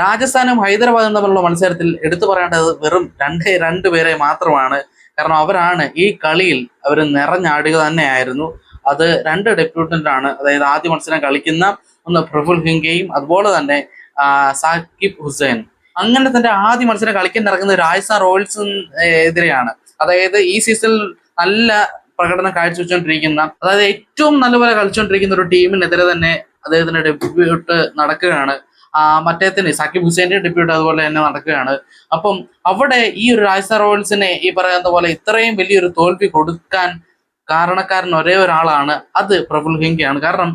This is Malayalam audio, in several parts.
രാജസ്ഥാനും ഹൈദരാബാദും തമ്മിലുള്ള മത്സരത്തിൽ എടുത്തു പറയേണ്ടത് വെറും രണ്ട് പേരെ മാത്രമാണ്. കാരണം അവരാണ് ഈ കളിയിൽ അവർ നിറഞ്ഞാടുക തന്നെയായിരുന്നു. അത് രണ്ട് ഡെപ്യൂട്ടന്റ് ആണ്. അതായത് ആദ്യ മത്സരം കളിക്കുന്ന ഒന്ന് പ്രഫുൽ ഹിങ്കയും അതുപോലെ തന്നെ സാക്കിബ് ഹുസൈൻ. അങ്ങനെ തന്നെ ആദ്യ മത്സരം കളിക്കാൻ ഇറങ്ങുന്നത് രാജസ്ഥാൻ റോയൽസിന് എതിരെയാണ്. അതായത് ഈ സീസണിൽ നല്ല പ്രകടനം കാഴ്ചവെച്ചുകൊണ്ടിരിക്കുന്ന, അതായത് ഏറ്റവും നല്ലപോലെ കളിച്ചുകൊണ്ടിരിക്കുന്ന ഒരു ടീമിനെതിരെ തന്നെ അദ്ദേഹത്തിന്റെ ഡെബ്യൂട്ട് നടക്കുകയാണ്. മറ്റേത്തിന് സാക്കിബ് ഹുസൈന്റെ ഡെബ്യൂട്ട് അതുപോലെ തന്നെ നടക്കുകയാണ്. അപ്പം അവിടെ ഈ ഒരു രാജസ്ഥാൻ റോയൽസിനെ ഈ പറയുന്ന പോലെ ഇത്രയും വലിയൊരു തോൽവി കൊടുക്കാൻ കാരണക്കാരൻ ഒരേ ഒരാളാണ്, അത് പ്രഫുൽ ഹിങ്കയാണ്. കാരണം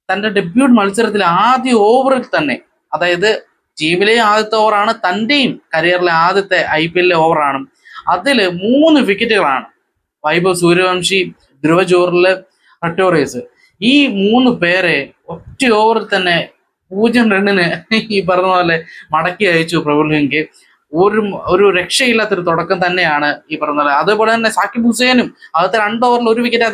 തന്റെ ഡെബ്യൂട്ട് മത്സരത്തിൽ ആദ്യ ഓവറിൽ തന്നെ, അതായത് ടീമിലെ ആദ്യത്തെ ഓവറാണ്, തന്റെയും കരിയറിലെ ആദ്യത്തെ IPL ഓവറാണ്, അതില് 3 വിക്കറ്റുകളാണ്. വൈഭവ് സൂര്യവംശി, ധ്രുവ ജൂറല്, റട്ടോറിയസ്, ഈ 3 പേരെ ഒറ്റ ഓവറിൽ തന്നെ 0 റണ്ണിന് ഈ പറഞ്ഞ പോലെ മടക്കി അയച്ചു പ്രഫുൽ ഹിങ്ക്. ഒരു രക്ഷയില്ലാത്തൊരു തുടക്കം തന്നെയാണ് ഈ പറഞ്ഞ പോലെ. അതുപോലെ തന്നെ സാക്കിബ് ഹുസൈനും ആദ്യത്തെ 2 ഓവറിൽ 1 വിക്കറ്റ്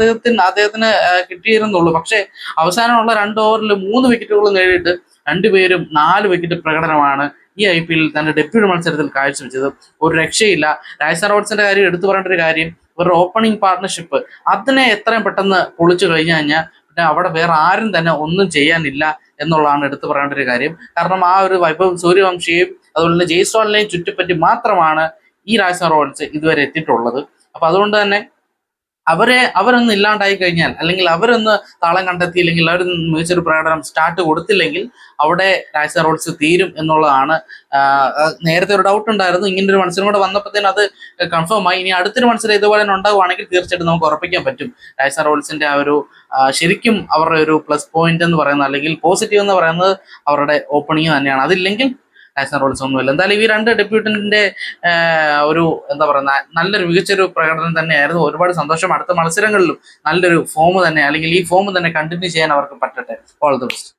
അദ്ദേഹത്തിന് കിട്ടിയിരുന്നുള്ളൂ. പക്ഷെ അവസാനമുള്ള 2 ഓവറിൽ 3 വിക്കറ്റുകൾ നേടിയിട്ട് രണ്ടുപേരും 4 വിക്കറ്റ് പ്രകടനമാണ് ഈ IPL തന്റെ ഡെബ്യൂട്ട് മത്സരത്തിൽ കാഴ്ചവെച്ചത്. ഒരു രക്ഷയില്ല. രാജസ്ഥാൻ റോയൽസിന്റെ കാര്യം എടുത്തു പറയേണ്ട ഒരു കാര്യം, ഇവരുടെ ഓപ്പണിംഗ് പാർട്ണർഷിപ്പ് അതിനെ എത്രയും പെട്ടെന്ന് പൊളിച്ചു കഴിഞ്ഞു കഴിഞ്ഞാൽ പിന്നെ അവിടെ വേറെ ആരും തന്നെ ഒന്നും ചെയ്യാനില്ല എന്നുള്ളതാണ് എടുത്തു പറയേണ്ട ഒരു കാര്യം. കാരണം ആ ഒരു വൈഭവ് സൂര്യവംശിയെയും അതുപോലെ തന്നെ ജയ്സ്വാളിനെയും ചുറ്റിപ്പറ്റി മാത്രമാണ് ഈ രാജസ്ഥാൻ റോയൽസ് ഇതുവരെ എത്തിയിട്ടുള്ളത്. അപ്പൊ അതുകൊണ്ട് തന്നെ അവരൊന്ന് ഇല്ലാണ്ടായി കഴിഞ്ഞാൽ, അല്ലെങ്കിൽ അവരൊന്ന് താളം കണ്ടെത്തിയില്ലെങ്കിൽ, അവർ മികച്ചൊരു പ്രകടനം സ്റ്റാർട്ട് കൊടുത്തില്ലെങ്കിൽ അവിടെ രാജസ്ഥാൻ റോയൽസ് തീരും എന്നുള്ളതാണ്. നേരത്തെ ഒരു ഡൗട്ട് ഉണ്ടായിരുന്നു, ഇങ്ങനെ ഒരു മത്സരം കൂടെ വന്നപ്പോഴത്തേനും അത് കൺഫേം ആയി. ഇനി അടുത്തൊരു മത്സരം ഇതുപോലെ തന്നെ ഉണ്ടാവുകയാണെങ്കിൽ തീർച്ചയായിട്ടും നമുക്ക് ഉറപ്പിക്കാൻ പറ്റും രാജസ്ഥാൻ റോയൽസിന്റെ ആ ഒരു ശരിക്കും അവരുടെ ഒരു പ്ലസ് പോയിന്റ് എന്ന് പറയുന്നത്, അല്ലെങ്കിൽ പോസിറ്റീവ് എന്ന് പറയുന്നത് അവരുടെ ഓപ്പണിങ് തന്നെയാണ്. അതില്ലെങ്കിൽ രാജസ്ഥാൻ റോയൽസ് ഒന്നുമില്ല. എന്തായാലും ഈ രണ്ട് ഡെബ്യൂട്ടന്റിന്റെ ഒരു എന്താ പറയുക, നല്ലൊരു മികച്ചൊരു പ്രകടനം തന്നെയായിരുന്നു. ഒരുപാട് സന്തോഷം. അടുത്ത മത്സരങ്ങളിലും നല്ലൊരു ഫോം തന്നെ, അല്ലെങ്കിൽ ഈ ഫോം തന്നെ കണ്ടിന്യൂ ചെയ്യാൻ അവർക്ക് പറ്റട്ടെ. All the best.